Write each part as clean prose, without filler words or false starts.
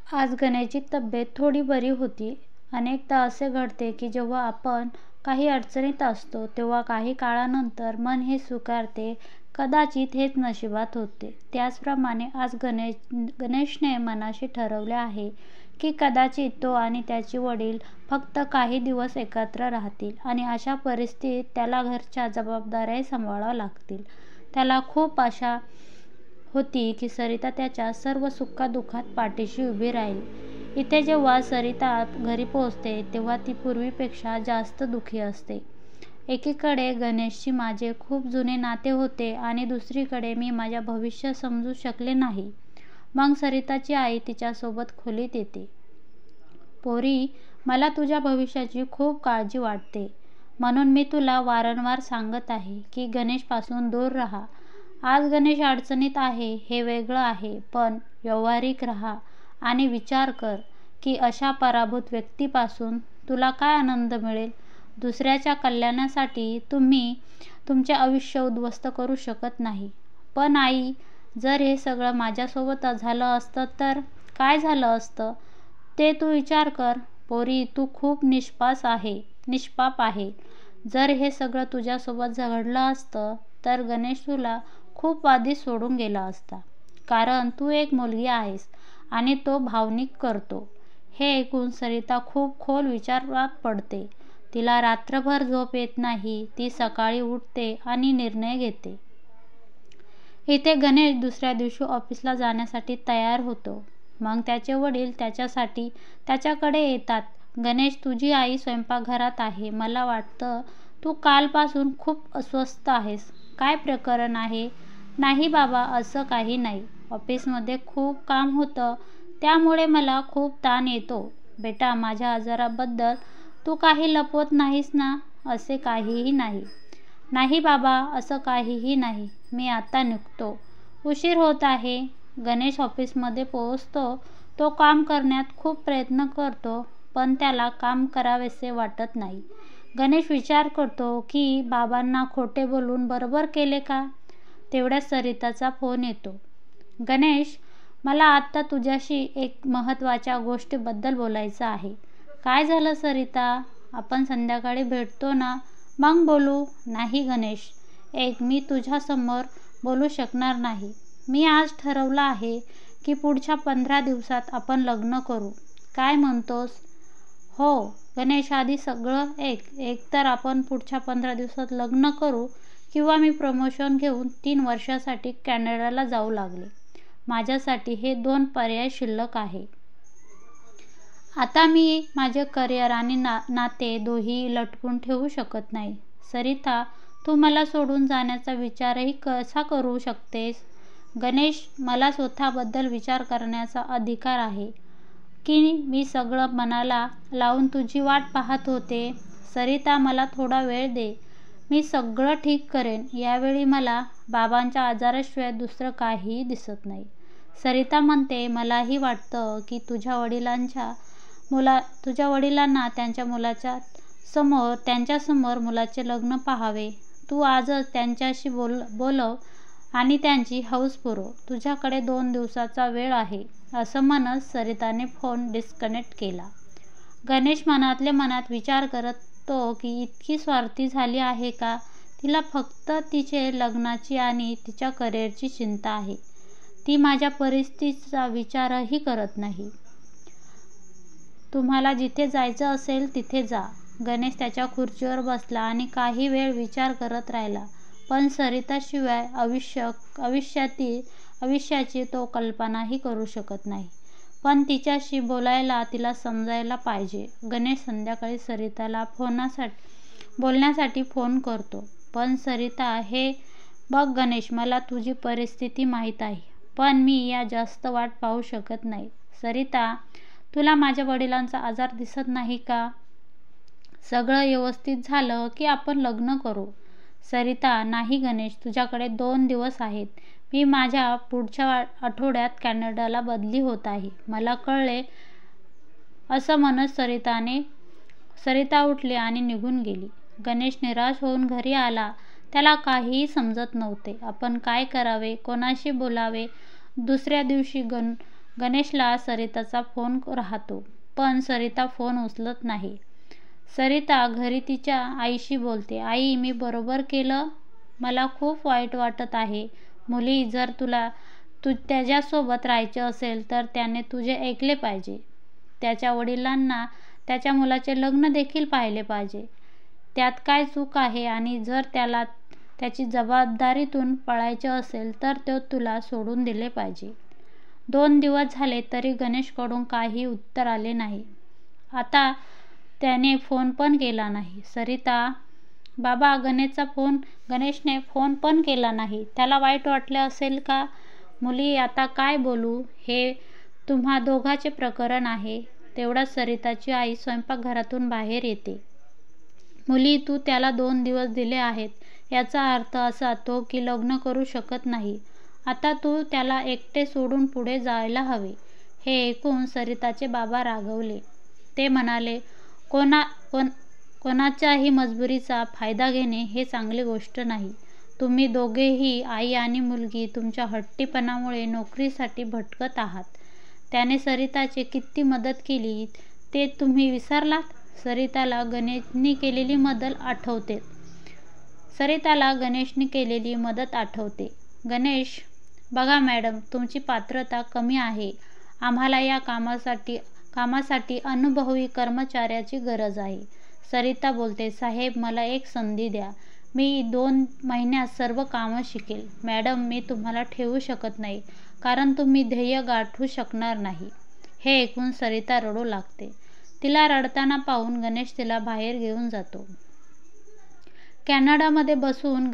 आज गणेशची तब्येत थोडी बरी होती. अनेकदा असे घडते की जेव्हा आपण काही अडचणीत असतो तेव्हा काही काळानंतर मन हे स्वीकारते, कदाचित हेच नशिबात होते. त्याचप्रमाणे आज गणेशने मनाशी ठरवले आहे की कदाचित तो आणि त्याचे वडील फक्त काही दिवस एकत्र राहतील आणि अशा परिस्थितीत त्याला घरच्या जबाबदाऱ्याही सांभाळाव्या लागतील. त्याला खूप आशा होती की सरिता त्याच्या सर्व सुखादुःखात पाठीशी उभी राहील. इथे जेव्हा सरिता घरी पोहोचते तेव्हा ती पूर्वीपेक्षा जास्त दुःखी असते. एकीकडे गणेशशी माझे खूप जुने नाते होते आणि दुसरीकडे मी माझे भविष्य समजू शकले नाही. मग सरिताची आई तिच्यासोबत खोलीत येते. पोरी, मला तुझ्या भविष्याची खूप काळजी वाटते. म्हणून मी तुला वारंवार सांगत आहे की गणेशपासून दूर राहा. आज गणेश अडचणीत आहे हे वेगळं आहे, पण व्यावहारिक राहा आणि विचार कर की अशा पराभूत व्यक्तीपासून तुला काय आनंद मिळेल. दुसऱ्याच्या कल्याणासाठी तुम्ही तुमचे आयुष्य उद्ध्वस्त करू शकत नाही. पण आई, जर हे सगळं माझ्यासोबत झालं असतं तर काय झालं असतं ते तू विचार कर. पोरी, तू खूप निष्पाप आहे. जर हे सगळं तुझ्यासोबत घडलं असतं तर गणेश तुला खूप आधी सोडून गेला असता, कारण तू एक मुलगी आहेस आणि तो भावनिक करतो. हे ऐकून सरिता खूप खोल विचारात पडते. तिला रात्रभर झोप येत नाही. ती सकाळी उठते आणि निर्णय घेते. इथे गणेश दुसऱ्या दिवशी ऑफिसला जाण्यासाठी तयार होतो. मग त्याचे वडील त्याच्याकडे येतात. गणेश, तुझी आई स्वयंपाकघरात आहे. मला वाटतं तू कालपासून खूप अस्वस्थ आहेस. काय प्रकरण आहे? नाही बाबा, असं काही नाही. ऑफिसमध्ये खूप काम होतं त्यामुळे मला खूप ताण येतो. बेटा, माझ्या आजाराबद्दल तू काही लपवत नाहीस ना? असे काहीही नाही. नाही बाबा, असं काहीही नाही. मी आता निघतो. उशीर होत आहे. गणेश ऑफिसमध्ये पोहोचतो. तो काम करण्यात खूप प्रयत्न करतो, पण त्याला काम करावेसे वाटत नाही. गणेश विचार करतो की बाबांना खोटे बोलून बरोबर केले का? तेवढ्यात सरिताचा फोन येतो. गणेश, मला आत्ता तुझ्याशी एक महत्त्वाच्या गोष्टीबद्दल बोलायचं आहे. काय झालं सरिता? आपण संध्याकाळी भेटतो ना, मग बोलू. नाही गणेश, मी तुझ्यासमोर बोलू शकणार नाही. मी आज ठरवलं आहे की पुढच्या 15 दिवसात आपण लग्न करू. काय म्हणतोस? हो गणेश, आधी सगळं एक तर आपण पुढच्या 15 दिवसात लग्न करू किंवा मी प्रमोशन घेऊन 3 वर्षांसाठी कॅनडाला जाऊ लागले. माझ्यासाठी हे 2 पर्याय शिल्लक आहे. आता मी माझे करिअर आणि नाते दोन्ही लटकून ठेवू शकत नाही. सरिता, तू मला सोडून जाण्याचा विचारही कसा करू शकतेस? गणेश, मला स्वतःबद्दल विचार करण्याचा अधिकार आहे की मी सगळं मनाला लावून तुझी वाट पाहत होते. सरिता, मला थोडा वेळ दे. मी सगळं ठीक करेन. यावेळी मला बाबांच्या आजाराशिवाय दुसरं काहीही दिसत नाही. सरिता म्हणते, मलाही वाटतं की तुझ्या वडिलांना त्यांच्यासमोर मुलाचे लग्न पाहावे. तू आजच त्यांच्याशी बोलव आणि त्यांची हौस पुरव. तुझ्याकडे 2 दिवसाचा वेळ आहे. असं म्हणत सरिताने फोन डिस्कनेक्ट केला. गणेश मनातल्या मनात विचार करतो की इतकी स्वार्थी झाली आहे का? तिला फक्त तिचे लग्नाची आणि तिच्या करिअरची चिंता आहे. ती माझ्या परिस्थितीचा विचारही करत नाही. तुम्हाला जिथे जायचं असेल तिथे जा. गणेश त्याच्या खुर्चीवर बसला आणि काही वेळ विचार करत राहिला. पण सरिताशिवाय आयुष्याची तो कल्पनाही करू शकत नाही. पण तिच्याशी बोलायला तिला समजायला पाहिजे. गणेश संध्याकाळी सरिताला बोलण्यासाठी फोन करतो. पण सरिता, हे बघ गणेश, मला तुझी परिस्थिती माहीत आहे, पण मी या जास्त वाट पाहू शकत नाही. सरिता, तुला माझ्या वडिलांचा आजार दिसत नाही का? सगळं व्यवस्थित झालं की आपण लग्न करू. सरिता, नाही गणेश, तुझ्याकडे 2 दिवस आहेत. मी माझ्या पुढच्या आठवड्यात कॅनडाला बदली होत आहे. मला कळले. असं म्हणत सरिता उठली आणि निघून गेली. गणेश निराश होऊन घरी आला. त्याला काहीही समजत नव्हते. आपण काय करावे, कोणाशी बोलावे. दुसऱ्या दिवशी गणेशला सरिताचा फोन राहतो, पण सरिता फोन उचलत नाही. सरिता घरी तिच्या आईशी बोलते. आई, मी बरोबर केलं? मला खूप वाईट वाटत आहे. मुली, जर तुला त्याच्यासोबत राहायचे असेल तर त्याने तुझे ऐकले पाहिजे. त्याच्या वडिलांना त्याच्या मुलाचे लग्न देखील पाहिले पाहिजे. त्यात काय चूक आहे? आणि जर त्याला त्याची जबाबदारीतून पळायचे असेल तर तो तुला सोडून दिले पाहिजे. 2 दिवस झाले तरी गणेशकडून काही उत्तर आले नाही. आता त्याने फोन पण केला नाही. सरिता, बाबा, गणेशने फोन पण केला नाही. त्याला वाईट वाटले असेल का? मुली, आता काय बोलू? हे तुम्हा दोघांचे प्रकरण आहे. तेवढ्यात सरिताची आई स्वयंपाकघरातून बाहेर येते. मुली, तू त्याला 2 दिवस दिले आहेत. याचा अर्थ असा तो की लग्न करू शकत नाही. आता तू त्याला एकटे सोडून पुढे जायला हवे. हे ऐकून सरिताचे बाबा रागावले. ते म्हणाले, कोणाच्याही मजबुरीचा फायदा घेणे हे चांगली गोष्ट नाही. तुम्ही दोघेही, आई आणि मुलगी, तुमच्या हट्टीपणामुळे नोकरीसाठी भटकत आहात. त्याने सरिताची किती मदत केली ते तुम्ही विसरलात? सरिताला गणेशनी केलेली मदत आठवते. गणेश, बघा मॅडम, तुमची पात्रता कमी आहे. आम्हाला या कामासाठी अनुभवी कर्मचाऱ्याची गरज आहे. सरिता बोलते, साहेब, मला एक संधी द्या. मी 2 महिन्यात सर्व कामं शिकेल. मॅडम, मी तुम्हाला ठेवू शकत नाही, कारण तुम्ही ध्येय गाठू शकणार नाही. हे ऐकून सरिता रडू लागते. तिला रडताना पाहून गणेश तिला बाहेर घेऊन जातो. कॅनडामध्ये बसून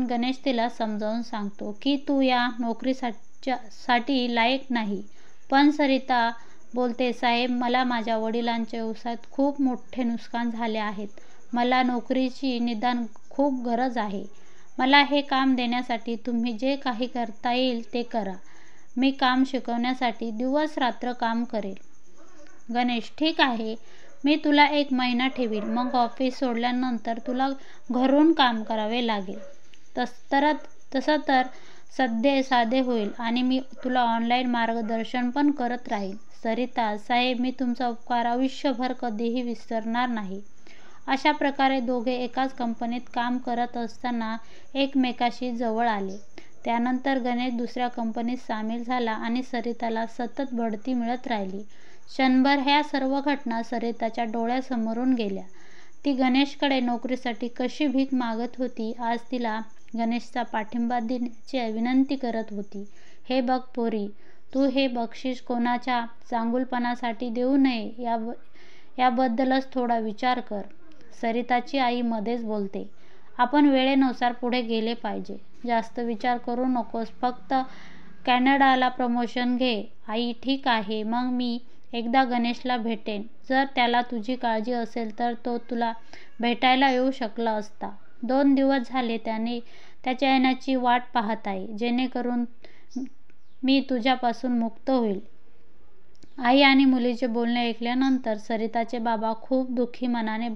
गणेश तिला समजावून सांगतो की तू या नोकरीसाठी लायक नाही. पण सरिता बोलते, साहेब, मला माझ्या वडिलांच्या व्यवसायात खूप मोठे नुकसान झाले आहेत. मला नोकरीची निदान खूप गरज आहे. मला हे काम देण्यासाठी तुम्ही जे काही करता येईल ते करा. मी काम शिकवण्यासाठी दिवस-रात्र काम करेल. गणेश, ठीक आहे. मी तुला 1 महिना ठेवील. मग ऑफिस सोडल्यानंतर तुला घरून काम करावे लागेल. तसं तर साधे होईल आणि मी तुला ऑनलाईन मार्गदर्शन पण करत राहीन. सरिता, साहेब, मी तुमचा उपकार आयुष्यभर कधीही विसरणार नाही. अशा प्रकारे दोघे एकाच कंपनीत काम करत असताना एकमेकाशी जवळ आले. त्यानंतर गणेश दुसऱ्या कंपनीत सामील झाला आणि सरिताला सतत बढती मिळत राहिली. क्षणभर ह्या सर्व घटना सरिताच्या डोळ्यासमोरून गेल्या. ती गणेशकडे नोकरीसाठी कशी भीक मागत होती. आज तिला गणेशचा पाठिंबा देण्याची विनंती करत होती. हे बघ पोरी, तू हे बक्षीस कोणाच्या चांगुलपणासाठी देऊ नये याबद्दलच थोडा विचार कर. सरिताची आई मध्येच बोलते, आपण वेळेनुसार पुढे गेले पाहिजे. जास्त विचार करू नकोस. फक्त कॅनडाला प्रमोशन घे. आई, ठीक आहे. मग मी एकदा गणेशला भेटेन. जर त्याला तुझी काळजी असेल तर तो तुला भेटायला येऊ शकला असता. 2 दिवस झाले त्याच्या येण्याची वाट पाहत आहे, जेणेकरून मी तुझ्यापासून मुक्त होईल. आई आणि मुलीचे बोलणे ऐकल्यानंतर सरिताचे बाबा खूप दुःखी मनाने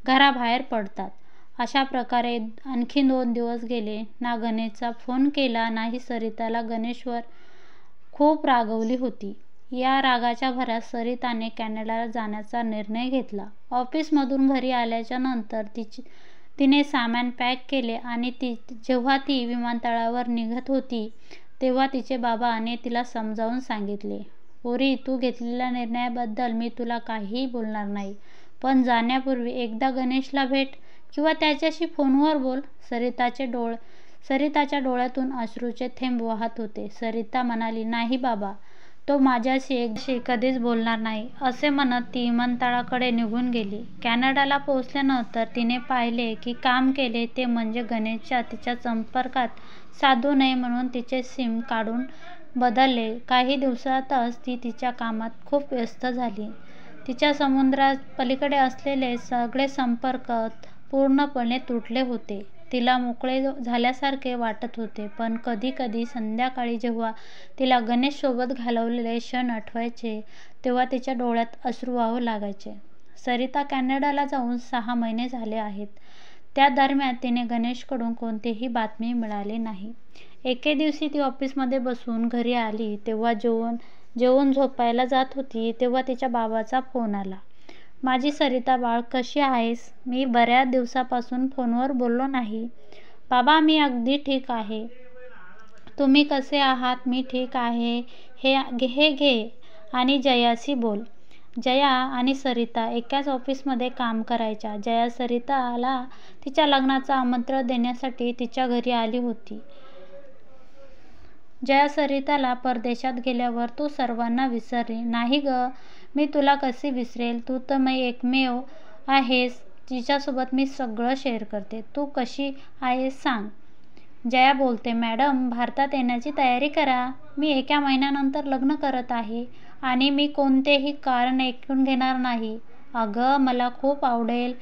घराबाहेर पडतात. अशा प्रकारे आणखी 2 दिवस गेले. ना गणेशचा फोन केला, नाही सरिताला गणेशवर खूप रागवली होती. या रागाच्या भरात सरिताने कॅनडाला जाण्याचा निर्णय घेतला. ऑफिसमधून घरी आल्याच्या नंतर तिने सामान पॅक केले आणि जेव्हा ती विमानतळावर निघत होती तेव्हा तिचे बाबाने तिला समजावून सांगितले, पोरी, तू घेतलेल्या निर्णयाबद्दल मी तुला काहीही बोलणार नाही. पण जाण्यापूर्वी एकदा गणेशला भेट किंवा त्याच्याशी फोनवर बोल. सरिताच्या डोळ्यातून अश्रूचे थेंब वाहत होते. सरिता म्हणाली, नाही बाबा, तो माझ्याशी कधीच बोलणार नाही. असे म्हणत ती विमानतळाकडे निघून गेली. कॅनडाला पोहोचल्यानंतर तिने पाहिले की काम केले ते म्हणजे गणेशच्या तिच्या संपर्कात साधू नये म्हणून तिचे सिम काढून बदलले. काही दिवसातच ती तिच्या कामात खूप व्यस्त झाली. तिच्या समुद्रापलीकडे असलेले सगळे संपर्क पूर्णपणे तुटले होते. तिला मोकळे झाल्यासारखे वाटत होते. पण कधी कधी संध्याकाळी जेव्हा तिला गणेशसोबत घालवलेले क्षण आठवायचे तेव्हा तिच्या डोळ्यात अश्रू वाहू लागायचे. सरिता कॅनडाला जाऊन 6 महिने झाले आहेत. त्या दरम्यान तिने गणेशकडून कोणतीही बातमी मिळाली नाही. एके दिवशी ती ऑफिसमध्ये बसून घरी आली तेव्हा जेवून झोपायला जात होती तेव्हा तिच्या बाबाचा फोन आला. माझी सरिता बाळ, कशी आहेस? मी बऱ्याच दिवसापासून फोनवर बोललो नाही. बाबा, मी अगदी ठीक आहे. तुम्ही कसे आहात? मी ठीक आहे. हे घे आणि जयाशी बोल. जया आणि सरिता एकाच ऑफिसमध्ये काम करायच्या. जया सरिताला तिच्या लग्नाचं आमंत्रण देण्यासाठी तिच्या घरी आली होती. जया सरिताला परदेशात गेल्यावर तू सर्वांना विसरली. नाही ग, मी तुला कशी विसरेल? तू तर मी एकमेव आहेस जिच्यासोबत मी सगळं शेअर करते. तू कशी आहेस सांग. जया बोलते, मॅडम, भारतात येण्याची तयारी करा. मी 1 महिन्यानंतर लग्न करत आहे आणि मी कोणतेही कारण ऐकून घेणार नाही. अगं, मला खूप आवडेल.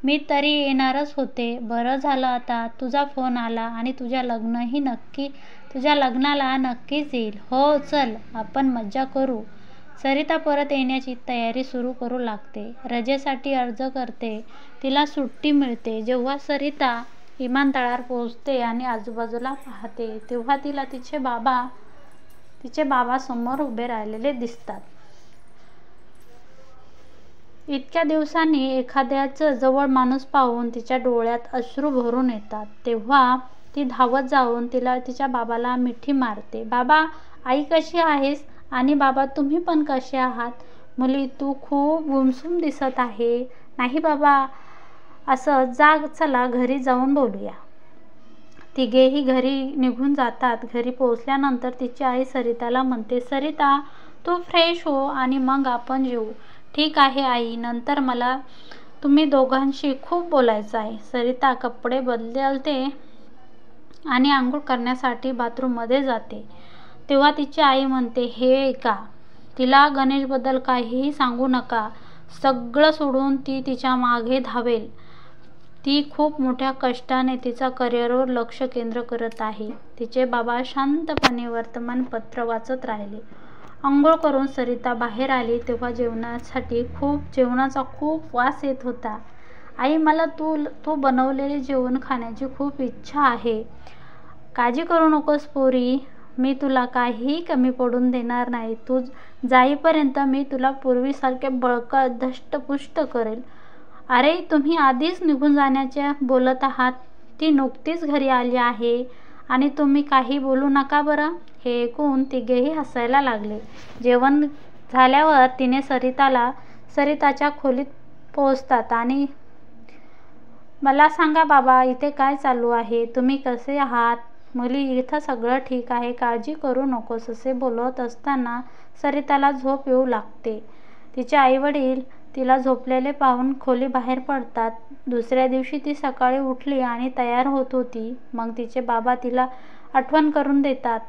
मी तरी येणारच होते. बरं झालं आता तुझा फोन आला आणि तुझ्या लग्नाला नक्कीच येईल. हो, चल आपण मज्जा करू. सरिता परत येण्याची तयारी सुरू करू लागते. रजेसाठी अर्ज करते. तिला सुट्टी मिळते. जेव्हा सरिता विमानतळावर पोहोचते आणि आजूबाजूला पाहते तेव्हा तिला तिचे बाबा समोर उभे राहिलेले दिसतात. इतक्या दिवसांनी एखाद्याच जवळ माणूस पाहून तिच्या डोळ्यात अश्रू भरून येतात. तेव्हा ती धावत जाऊन तिच्या बाबाला मिठी मारते. बाबा, आई कशी आहेस? आणि बाबा, तुम्ही पण कसे आहात? मुली, तू खूप गुमसुम दिसत आहे. नाही बाबा, असं चला घरी जाऊन बोलूया. तिघेही घरी निघून जातात. घरी पोहोचल्यानंतर तिची आई सरिताला म्हणते, सरिता, तू फ्रेश हो आणि मग आपण जेवू. ठीक आहे आई, नंतर मला तुम्ही दोघांशी खूप बोलायचं आहे. सरिता कपडे बदलते आणि आंघोळ करण्यासाठी बाथरूममध्ये जाते. तेव्हा तिची आई म्हणते, हे ऐका, तिला गणेशबद्दल काहीही सांगू नका. सगळं सोडून ती तिच्या मागे धावेल. ती खूप मोठ्या कष्टाने तिच्या करिअरवर लक्ष केंद्रित करत आहे. तिचे बाबा शांतपणे वर्तमानपत्र वाचत राहिले. अंघोळ करून सरिता बाहेर आली तेव्हा जेवणाचा खूप वास येत होता. आई, मला तू बनवलेले जेवण खाण्याची खूप इच्छा आहे. काळजी करू नकोस पोरी, मी तुला काहीही कमी पडून देणार नाही. तू जाईपर्यंत मी तुला पूर्वीसारखे बळकट धष्टपुष्ट करेल. अरे, तुम्ही आधीच निघून जाण्याचे बोलत आहात. ती नुकतीच घरी आली आहे आणि तुम्ही काही बोलू नका बरं. हे ऐकून तिघेही हसायला लागले. जेवण झाल्यावर तिने सरिताच्या खोलीत पोहोचतात आणि मला सांगा बाबा, इथे काय चालू आहे? तुम्ही कसे आहात? मुली, इथं सगळं ठीक आहे, काळजी करू नकोस, असे बोलत असताना सरिताला झोप येऊ लागते. तिचे आईवडील तिला झोपलेले पाहून खोलीबाहेर पडतात. दुसऱ्या दिवशी ती सकाळी उठली आणि तयार होत होती. मग तिचे बाबा तिला आठवण करून देतात.